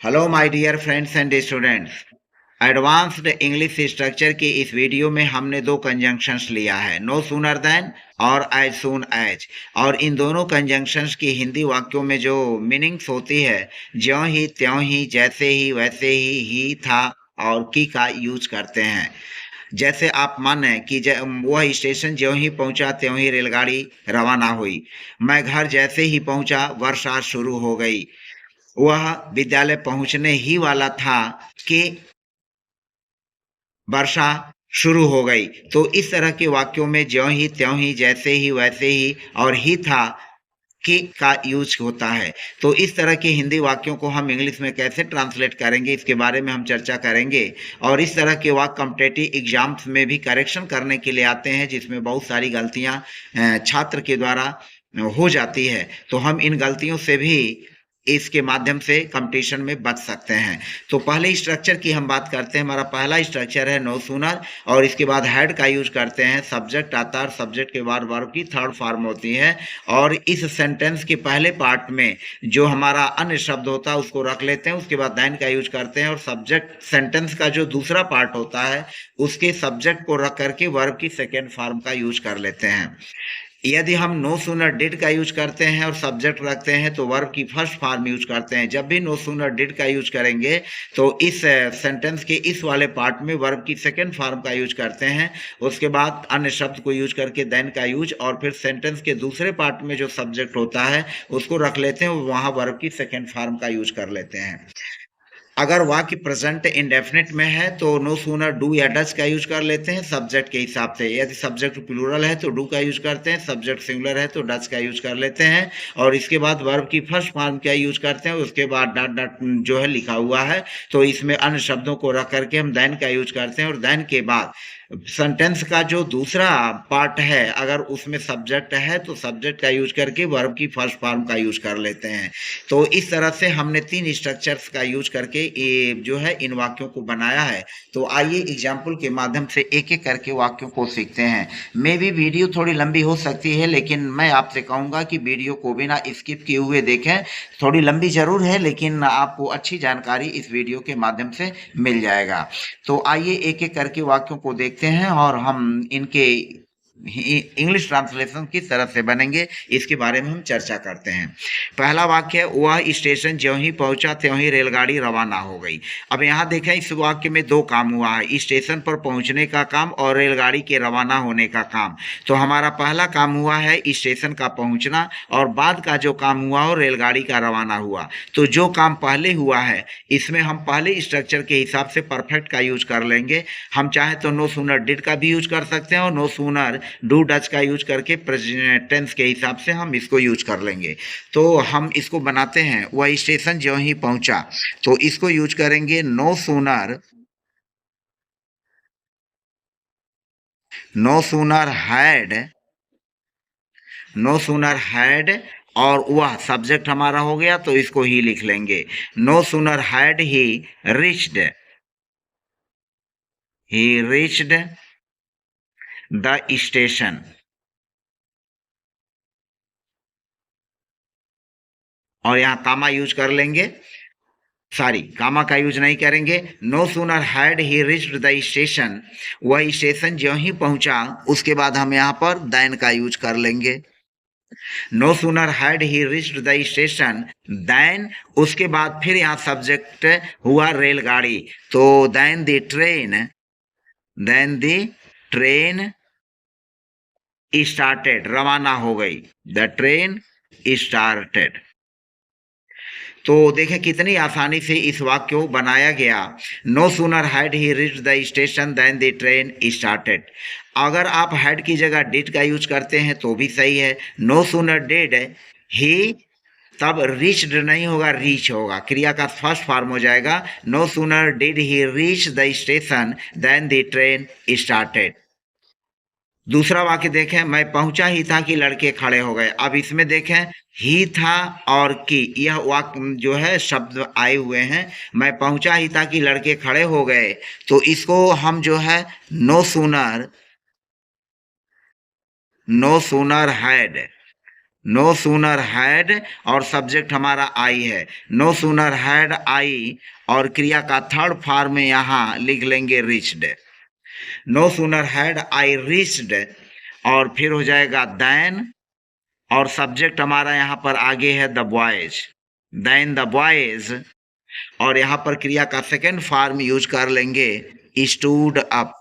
Hello my dear friends and students. Advanced English structure के इस video में हमने दो कंजंक्शंस लिया है, नो सूनर देन और एज सून एज। और इन दोनों कंजंक्शंस की हिंदी वाक्यों में जो मीनिंग्स होती है, ज्यों ही त्यों ही, जैसे ही वैसे ही था और की का यूज करते हैं। जैसे आप माने कि वह स्टेशन ज्यों ही पहुंचा त्यों ही रेलगाड़ी रवाना हुई। मैं घर जैसे ही पहुंचा वर्षा शुरू हो गई। वह विद्यालय पहुंचने ही वाला था कि वर्षा शुरू हो गई। तो इस तरह के वाक्यों में ज्यों ही त्यों ही, जैसे ही वैसे ही और ही था कि का यूज होता है। तो इस तरह के हिंदी वाक्यों को हम इंग्लिश में कैसे ट्रांसलेट करेंगे, इसके बारे में हम चर्चा करेंगे। और इस तरह के वाक्य कॉम्पिटिटिव एग्जाम्स में भी करेक्शन करने के लिए आते हैं, जिसमें बहुत सारी गलतियां छात्र के द्वारा हो जाती है। तो हम इन गलतियों से भी इसके माध्यम से कंपटीशन में बच सकते हैं। तो पहले स्ट्रक्चर की हम बात करते हैं। हमारा पहला स्ट्रक्चर है नो सूनर, और इसके बाद हैड का यूज करते हैं। सब्जेक्ट आता है, सब्जेक्ट के बाद वर्ब की थर्ड फॉर्म होती है। और इस सेंटेंस के पहले पार्ट में जो हमारा अन्य शब्द होता है उसको रख लेते हैं, उसके बाद दैन का यूज करते हैं। और सब्जेक्ट सेंटेंस का जो दूसरा पार्ट होता है उसके सब्जेक्ट को रख करके वर्ब की सेकेंड फॉर्म का यूज कर लेते हैं। यदि हम नो सूनर डिड का यूज करते हैं और सब्जेक्ट रखते हैं तो वर्ब की फर्स्ट फॉर्म यूज करते हैं। जब भी नो सूनर डिड का यूज करेंगे तो इस सेंटेंस के इस वाले पार्ट में वर्ब की सेकेंड फॉर्म का यूज करते हैं। उसके बाद अन्य शब्द को यूज करके देन का यूज, और फिर सेंटेंस के दूसरे पार्ट में जो सब्जेक्ट होता है उसको रख लेते हैं, वहां वर्ब की सेकेंड फॉर्म का यूज कर लेते हैं। अगर वाक्य प्रेजेंट इंडेफिनिट में है तो नो सूनर डू या डज का यूज कर लेते हैं सब्जेक्ट के हिसाब से। यदि सब्जेक्ट प्लूरल है तो डू का यूज करते हैं, सब्जेक्ट सिंगुलर है तो डज का यूज कर लेते हैं। और इसके बाद वर्ब की फर्स्ट फॉर्म का यूज करते हैं, उसके बाद डॉट डॉट जो है लिखा हुआ है तो इसमें अन्य शब्दों को रख करके हम देन का यूज करते हैं। और देन के बाद सेंटेंस का जो दूसरा पार्ट है अगर उसमें सब्जेक्ट है तो सब्जेक्ट का यूज करके वर्ब की फर्स्ट फॉर्म का यूज कर लेते हैं। तो इस तरह से हमने तीन स्ट्रक्चर्स का यूज करके ये जो है इन वाक्यों को बनाया है। तो आइए एग्जाम्पल के माध्यम से एक एक करके वाक्यों को सीखते हैं। मे भी वीडियो थोड़ी लंबी हो सकती है, लेकिन मैं आपसे कहूंगा कि वीडियो को बिना स्किप किए हुए देखें। थोड़ी लंबी जरूर है लेकिन आपको अच्छी जानकारी इस वीडियो के माध्यम से मिल जाएगा। तो आइए एक एक करके वाक्यों को देखते हैं और हम इनके इंग्लिश ट्रांसलेशन किस तरह से बनेंगे इसके बारे में हम चर्चा करते हैं। पहला वाक्य है, वह स्टेशन ज्यों ही पहुंचा त्यों ही रेलगाड़ी रवाना हो गई। अब यहाँ देखें इस वाक्य में दो काम हुआ है, स्टेशन पर पहुंचने का काम और रेलगाड़ी के रवाना होने का काम। तो हमारा पहला काम हुआ है स्टेशन का पहुंचना, और बाद का जो काम हुआ हो रेलगाड़ी का रवाना हुआ। तो जो काम पहले हुआ है इसमें हम पहले स्ट्रक्चर के हिसाब से परफेक्ट का यूज कर लेंगे। हम चाहे तो नो सूनर डिड का भी यूज कर सकते हैं और नो सूनर डू डच का यूज करके प्रेजेंट टेंस के हिसाब से हम इसको यूज कर लेंगे। तो हम इसको बनाते हैं, वह स्टेशन ज्यों ही पहुंचा, तो इसको यूज करेंगे नो सूनर हैड, और वह सब्जेक्ट हमारा हो गया तो इसको ही लिख लेंगे। No sooner had he reached the station. और यहाँ कामा यूज कर लेंगे, सॉरी कामा का यूज नहीं करेंगे। No sooner had he reached the station, वह स्टेशन ज्यों ही पहुंचा, उसके बाद हम यहाँ पर दैन का यूज कर लेंगे। No sooner had he reached the station than, उसके बाद फिर यहाँ सब्जेक्ट हुआ रेलगाड़ी, तो देन द ट्रेन स्टार्टेड, रवाना हो गई, द ट्रेन स्टार्टेड। तो देखें कितनी आसानी से इस वाक्य को बनाया गया। No sooner had he reached the station then the train started. अगर आप हैड की जगह डिड का यूज करते हैं तो भी सही है। नो सूनर डिड ही, तब रीच्ड नहीं होगा, रीच होगा, क्रिया का फर्स्ट फॉर्म हो जाएगा। No sooner did he reach the station then the train started. दूसरा वाक्य देखें, मैं पहुंचा ही था कि लड़के खड़े हो गए। अब इसमें देखें ही था और की, यह वाक्य जो है शब्द आए हुए हैं। मैं पहुंचा ही था कि लड़के खड़े हो गए, तो इसको हम जो है no sooner had no sooner had और सब्जेक्ट हमारा आई है। नो सूनर हैड आई और क्रिया का थर्ड फॉर्म में यहाँ लिख लेंगे reached. No sooner had I reached और फिर हो जाएगा देन और सब्जेक्ट हमारा यहाँ पर आगे है the boys. Then the boys और यहाँ पर क्रिया का सेकेंड फॉर्म यूज कर लेंगे stood up.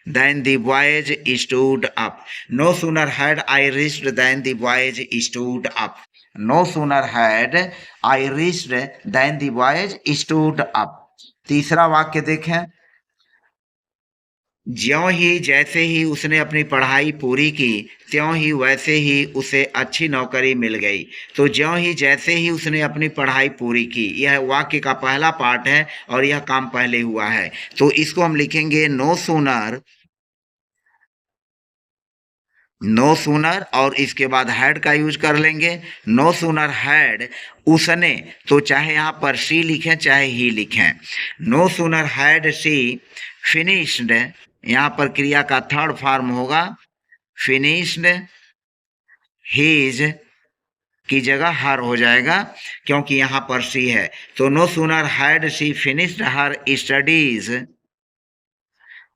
Then the boys stood up. No sooner had I reached than the boys stood up. No sooner had I reached than the boys stood up. तीसरा वाक्य देखें, ज्यों ही जैसे ही उसने अपनी पढ़ाई पूरी की त्यों ही वैसे ही उसे अच्छी नौकरी मिल गई। तो ज्यों ही जैसे ही उसने अपनी पढ़ाई पूरी की, यह वाक्य का पहला पार्ट है और यह काम पहले हुआ है। तो इसको हम लिखेंगे नो सूनर, नो सूनर और इसके बाद हैड का यूज कर लेंगे। नो सूनर हैड उसने, तो चाहे यहाँ पर शी लिखें चाहे ही लिखें। No sooner had she finished, यहाँ पर क्रिया का थर्ड फॉर्म होगा फिनिश्ड हीज की जगह हर हो जाएगा क्योंकि यहाँ पर शी है। तो no sooner had she finished her studies,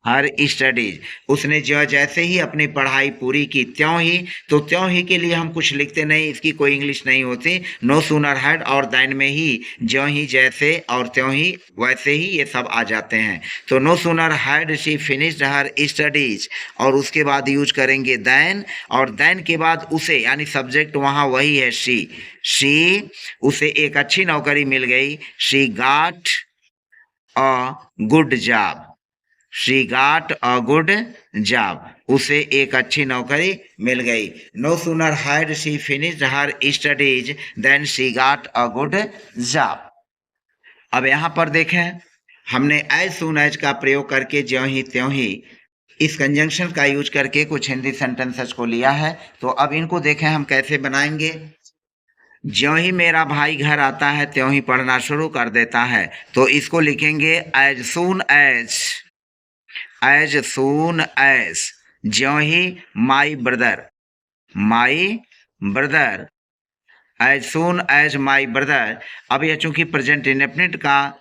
her studies उसने जो जैसे ही अपनी पढ़ाई पूरी की त्यों ही, तो त्यों ही के लिए हम कुछ लिखते नहीं, इसकी कोई इंग्लिश नहीं होती। नो सूनर हैड और दैन में ही ज्यों ही जैसे और त्यों ही वैसे ही ये सब आ जाते हैं। तो no sooner had she finished her studies और उसके बाद यूज करेंगे दैन और दैन के बाद उसे, यानी सब्जेक्ट वहाँ वही है शी उसे एक अच्छी नौकरी मिल गई। She got a good job, she got a good job, उसे एक अच्छी नौकरी मिल गई। No sooner had she finished her studies then she got a good job. अब यहाँ पर देखें, हमने एज सून एज का प्रयोग करके ज्यों ही त्यों ही इस कंजंक्शन का यूज करके कुछ हिंदी सेंटेंसेस को लिया है। तो अब इनको देखें हम कैसे बनाएंगे। ज्यों ही मेरा भाई घर आता है त्यों ही पढ़ना शुरू कर देता है। तो इसको लिखेंगे एज सून एज ज्यों ही my brother as soon as my brother. अब यह चूंकि प्रेजेंट इंडेफिनिट का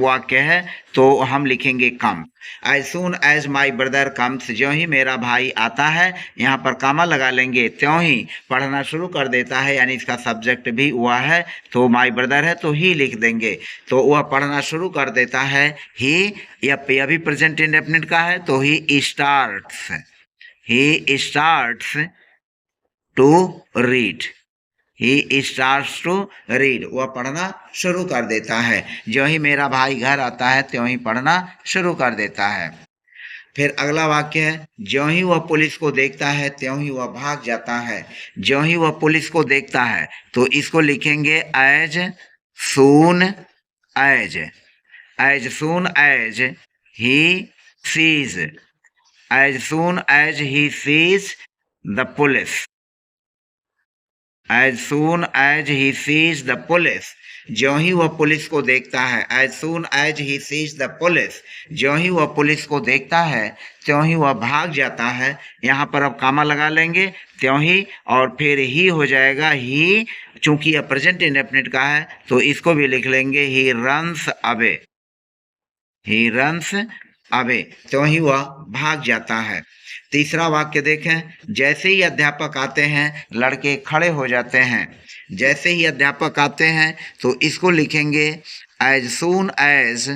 वाक्य है तो हम लिखेंगे come. As soon as my brother comes, ज्यों ही मेरा भाई आता है, यहाँ पर कामा लगा लेंगे, त्यों ही पढ़ना शुरू कर देता है, यानी इसका सब्जेक्ट भी हुआ है तो माई ब्रदर है तो ही लिख देंगे। तो वह पढ़ना शुरू कर देता है ही, यह भी प्रेजेंट इंडेफिनिट का है तो he starts to read, he starts to read, वह पढ़ना शुरू कर देता है। ज्यों ही मेरा भाई घर आता है त्यों ही पढ़ना शुरू कर देता है। फिर अगला वाक्य है, ज्यों ही वह पुलिस को देखता है त्यों ही वह भाग जाता है। ज्यों ही वह पुलिस को देखता है तो इसको लिखेंगे as soon as he sees, as soon as he sees the police, as soon as he sees the police, ज्यों ही वह पुलिस को देखता है। As soon as he sees the police, ज्यों ही वह पुलिस को देखता है त्यों ही वह भाग जाता है। यहाँ पर अब कामा लगा लेंगे त्यों ही और फिर ही हो जाएगा ही, चूंकि यह प्रेजेंट इंडेफिनिट का है तो इसको भी लिख लेंगे ही रन्स अवे, त्यों ही वह भाग जाता है। तीसरा वाक्य देखें, जैसे ही अध्यापक आते हैं लड़के खड़े हो जाते हैं। जैसे ही अध्यापक आते हैं तो इसको लिखेंगे as soon as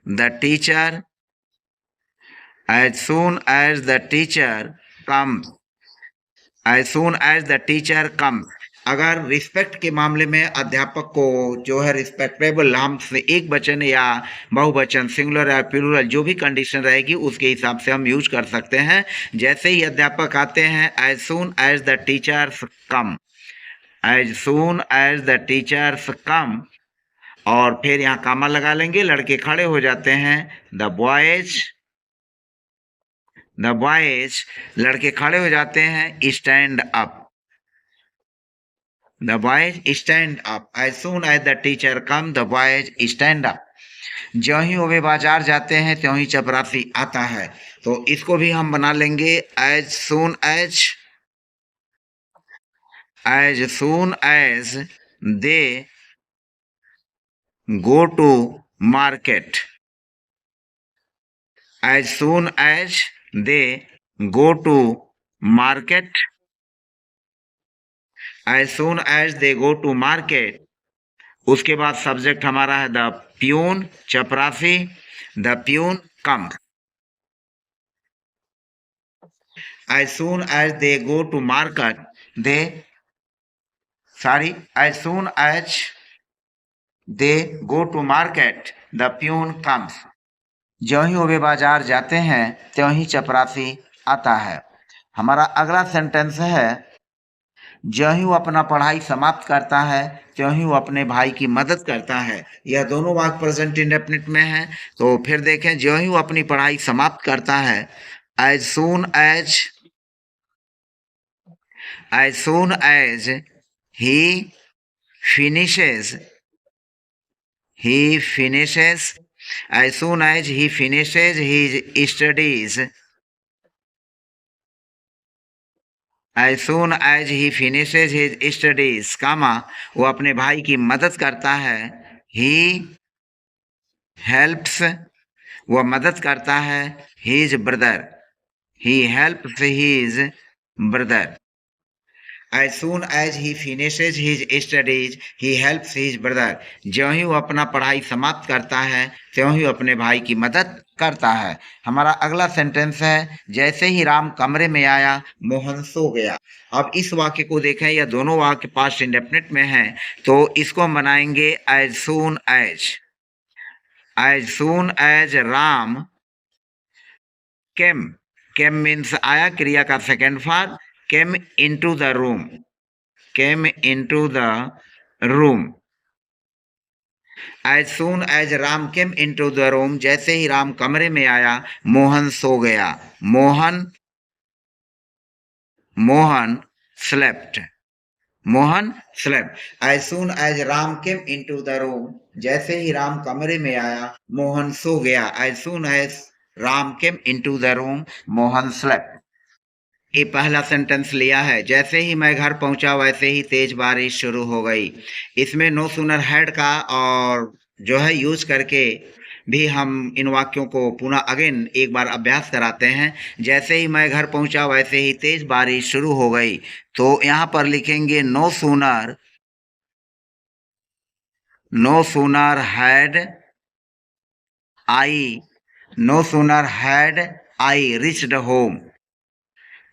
the teacher, as soon as the teacher come, as soon as the teacher come. अगर रिस्पेक्ट के मामले में अध्यापक को जो है रिस्पेक्टेबल नाम से एक वचन या बहुवचन, सिंगुलर या प्लूरल, जो भी कंडीशन रहेगी उसके हिसाब से हम यूज कर सकते हैं। जैसे ही अध्यापक आते हैं, as soon as the teachers come, as soon as the teachers come और फिर यहाँ कामा लगा लेंगे, लड़के खड़े हो जाते हैं। द बॉयज लड़के खड़े हो जाते हैं। Stand up, the boys stand up, as soon as the teacher come the boys stand up। ज्यों ही वो वे बाजार जाते हैं त्यों ही चपरासी आता है। तो इसको भी हम बना लेंगे as soon as they go to market. As soon as they go to market. As soon as they go to market. उसके बाद सब्जेक्ट हमारा है द प्यून, चपरासी। The peon come. As soon as they go to market, as soon as they go to market, the peon comes. ज्यों ही वे बाजार जाते हैं त्यों ही चपरासी आता है। हमारा अगला सेंटेंस है ज्यों ही वो अपना पढ़ाई समाप्त करता है त्यों ही वो अपने भाई की मदद करता है। यह दोनों वाक्य प्रेजेंट इंडेफिनिट में है। तो फिर देखें, ज्यों ही वो अपनी पढ़ाई समाप्त करता है, as soon as he finishes, as soon as he finishes his studies, as soon as he finishes his studies, वो अपने भाई की मदद करता है। he helps, वो मदद करता है his brother, he helps his brother. As soon as he finishes his studies, he helps his brother. ज्यों ही वो अपना पढ़ाई समाप्त करता है त्यों ही अपने भाई की मदद करता है। हमारा अगला सेंटेंस है जैसे ही राम कमरे में आया मोहन सो गया। अब इस वाक्य को देखें, यह दोनों वाक्य पास्ट इंडेफिनिट में हैं। तो इसको हम बनाएंगे as soon as Ram came means आया, क्रिया का second form came into the room. As soon as Ram came into the room, जैसे ही राम कमरे में आया मोहन सो गया। Mohan slept. As soon as Ram came into the room, जैसे ही राम कमरे में आया मोहन सो गया। As soon as Ram came into the room, Mohan slept. ये पहला सेंटेंस लिया है, जैसे ही मैं घर पहुंचा वैसे ही तेज बारिश शुरू हो गई। इसमें नो सूनर हैड का और जो है यूज करके भी हम इन वाक्यों को पुनः अगेन एक बार अभ्यास कराते हैं। जैसे ही मैं घर पहुंचा वैसे ही तेज बारिश शुरू हो गई। तो यहाँ पर लिखेंगे no sooner had I reached home.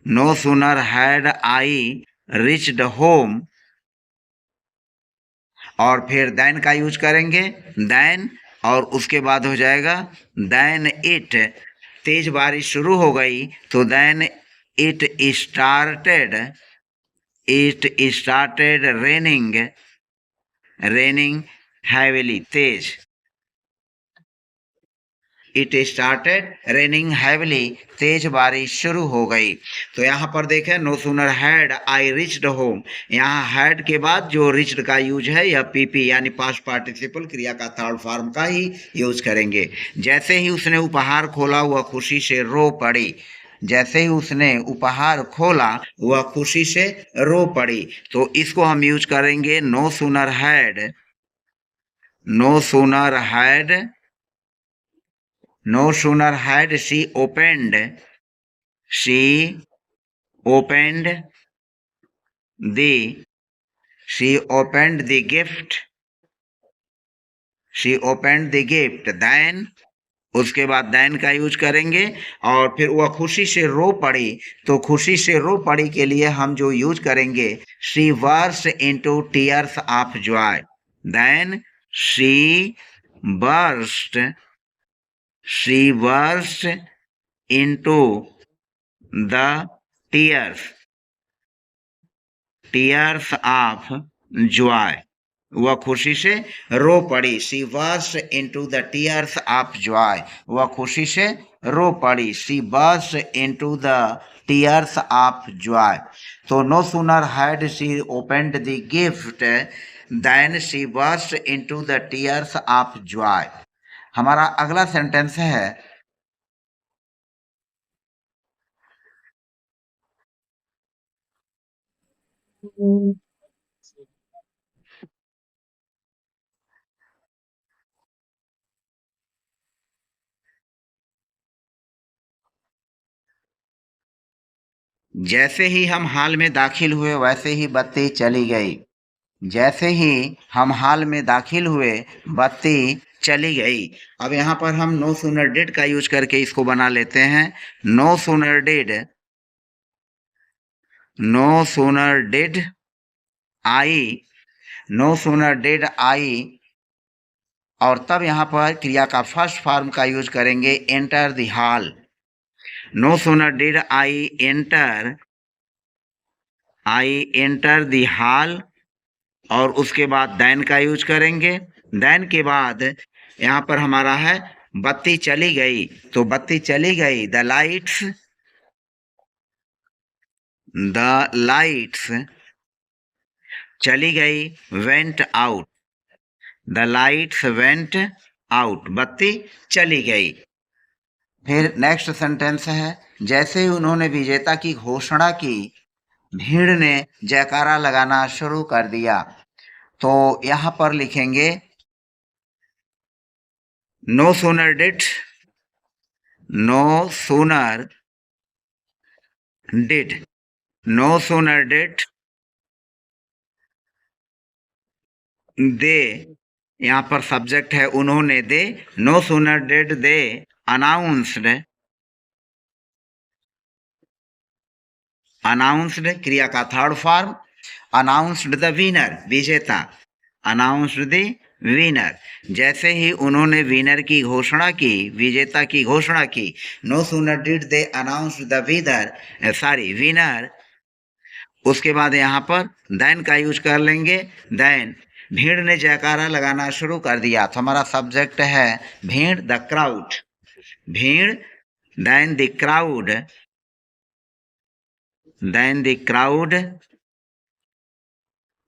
No sooner had I reached home, और फिर then का यूज करेंगे, then, और उसके बाद हो जाएगा then it, तेज बारिश शुरू हो गई तो then it started raining heavily, Tej. It started raining heavily, तेज बारिश शुरू हो गई। तो यहाँ पर देखें no sooner had I reached home, यहाँ हैड के बाद जो रिच्ड का यूज है यह पीपी यानी पास्ट पार्टिसिपल क्रिया का थर्ड फॉर्म का ही यूज करेंगे। जैसे ही उसने उपहार खोला वह खुशी से रो पड़ी। जैसे ही उसने उपहार खोला वह खुशी से रो पड़ी। तो इसको हम यूज करेंगे no sooner had she opened the gift, then उसके बाद then का यूज करेंगे। और फिर वह खुशी से रो पड़ी, तो खुशी से रो पड़ी के लिए हम जो यूज करेंगे she burst into tears of joy, then she burst into the tears of joy, वह खुशी से रो पड़ी। she burst into the tears of joy, वह खुशी से रो पड़ी। she burst into the tears of joy. तो no sooner had she opened the gift than she burst into the tears of joy. हमारा अगला सेंटेंस है जैसे ही हम हाल में दाखिल हुए वैसे ही बत्ती चली गई। जैसे ही हम हाल में दाखिल हुए बत्ती चली गई। अब यहाँ पर हम नो सूनर डिड का यूज करके इसको बना लेते हैं। No sooner did, no sooner did I, no sooner did I, और तब यहाँ पर क्रिया का फर्स्ट फॉर्म का यूज करेंगे enter the hall. No sooner did I enter the hall, और उसके बाद देन का यूज करेंगे। देन के बाद यहाँ पर हमारा है बत्ती चली गई, तो बत्ती चली गई, द लाइट्स चली गई, went out, the lights went out, बत्ती चली गई। फिर नेक्स्ट सेंटेंस है जैसे ही उन्होंने विजेता की घोषणा की भीड़ ने जयकारा लगाना शुरू कर दिया। तो यहाँ पर लिखेंगे no sooner did, no sooner did, no sooner did they, यहाँ पर सब्जेक्ट है उन्होंने, they, no sooner did they announced, announced क्रिया का third form, announced the winner, विजेता, अनाउंस्ड द विनर। जैसे ही उन्होंने विनर की घोषणा की, विजेता की घोषणा की, no sooner did they announced the winner, उसके बाद यहाँ पर देन का यूज कर लेंगे। देन भीड़ ने जयकारा लगाना शुरू कर दिया, तो हमारा सब्जेक्ट है भीड़, द क्राउड, भीड़, then the crowd, then the crowd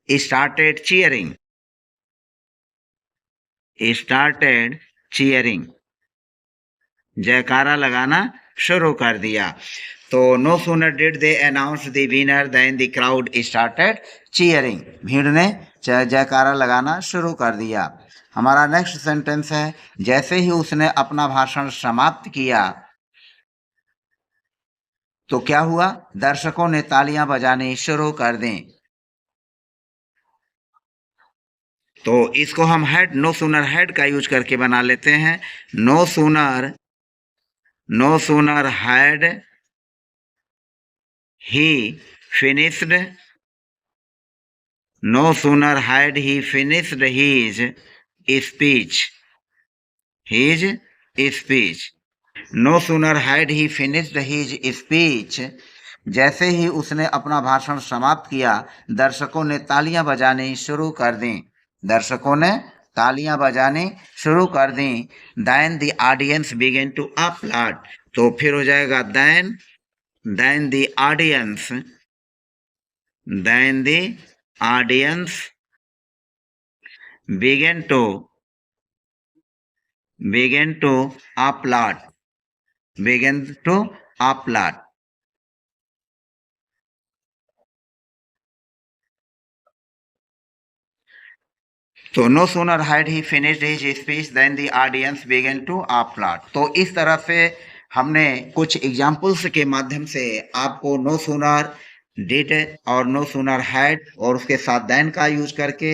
started cheering, started cheering, जयकारा लगाना शुरू कर दिया। तो no sooner did they announce the winner then the crowd started cheering, भीड़ ने जयकारा लगाना शुरू कर दिया। हमारा नेक्स्ट सेंटेंस है जैसे ही उसने अपना भाषण समाप्त किया तो क्या हुआ, दर्शकों ने तालियां बजानी शुरू कर दी। तो इसको हम हैड, नो सूनर हैड का यूज करके बना लेते हैं। No sooner had he finished, no sooner had he finished his speech, no sooner had he finished his speech, जैसे ही उसने अपना भाषण समाप्त किया दर्शकों ने तालियां बजानी शुरू कर दी, दर्शकों ने तालियां बजानी शुरू कर दी। Then the audience began to applaud, तो फिर हो जाएगा then the audience, then the audience began to applaud, began to applaud। तो no sooner had he finished his speech then the audience began to applaud. तो इस तरह से हमने कुछ एग्जाम्पल्स के माध्यम से आपको नो सूनर डिड और नो सूनर हैड और उसके साथ देन का यूज करके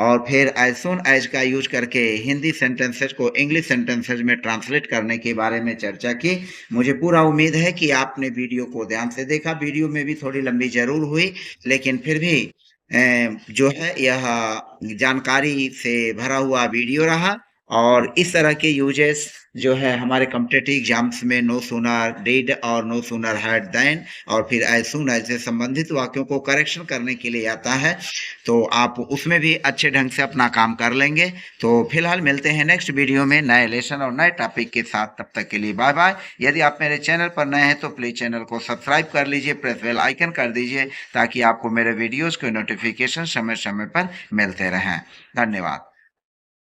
और फिर एज सून एज का यूज करके हिंदी सेंटेंसेज को इंग्लिश सेंटेंसेज में ट्रांसलेट करने के बारे में चर्चा की। मुझे पूरा उम्मीद है कि आपने वीडियो को ध्यान से देखा। वीडियो में भी थोड़ी लंबी जरूर हुई, लेकिन फिर भी जो है यह जानकारी से भरा हुआ वीडियो रहा। और इस तरह के यूजेस जो है हमारे कॉम्पिटिटिव एग्जाम्स में नो सूनर डिड और नो सूनर हैड देन और फिर एज सून एज से संबंधित वाक्यों को करेक्शन करने के लिए आता है, तो आप उसमें भी अच्छे ढंग से अपना काम कर लेंगे। तो फिलहाल मिलते हैं नेक्स्ट वीडियो में नए लेसन और नए टॉपिक के साथ। तब तक के लिए बाय बाय। यदि आप मेरे चैनल पर नए हैं तो प्लीज चैनल को सब्सक्राइब कर लीजिए, प्रेस बेल आइकन कर दीजिए ताकि आपको मेरे वीडियोस के नोटिफिकेशन समय समय पर मिलते रहें। धन्यवाद।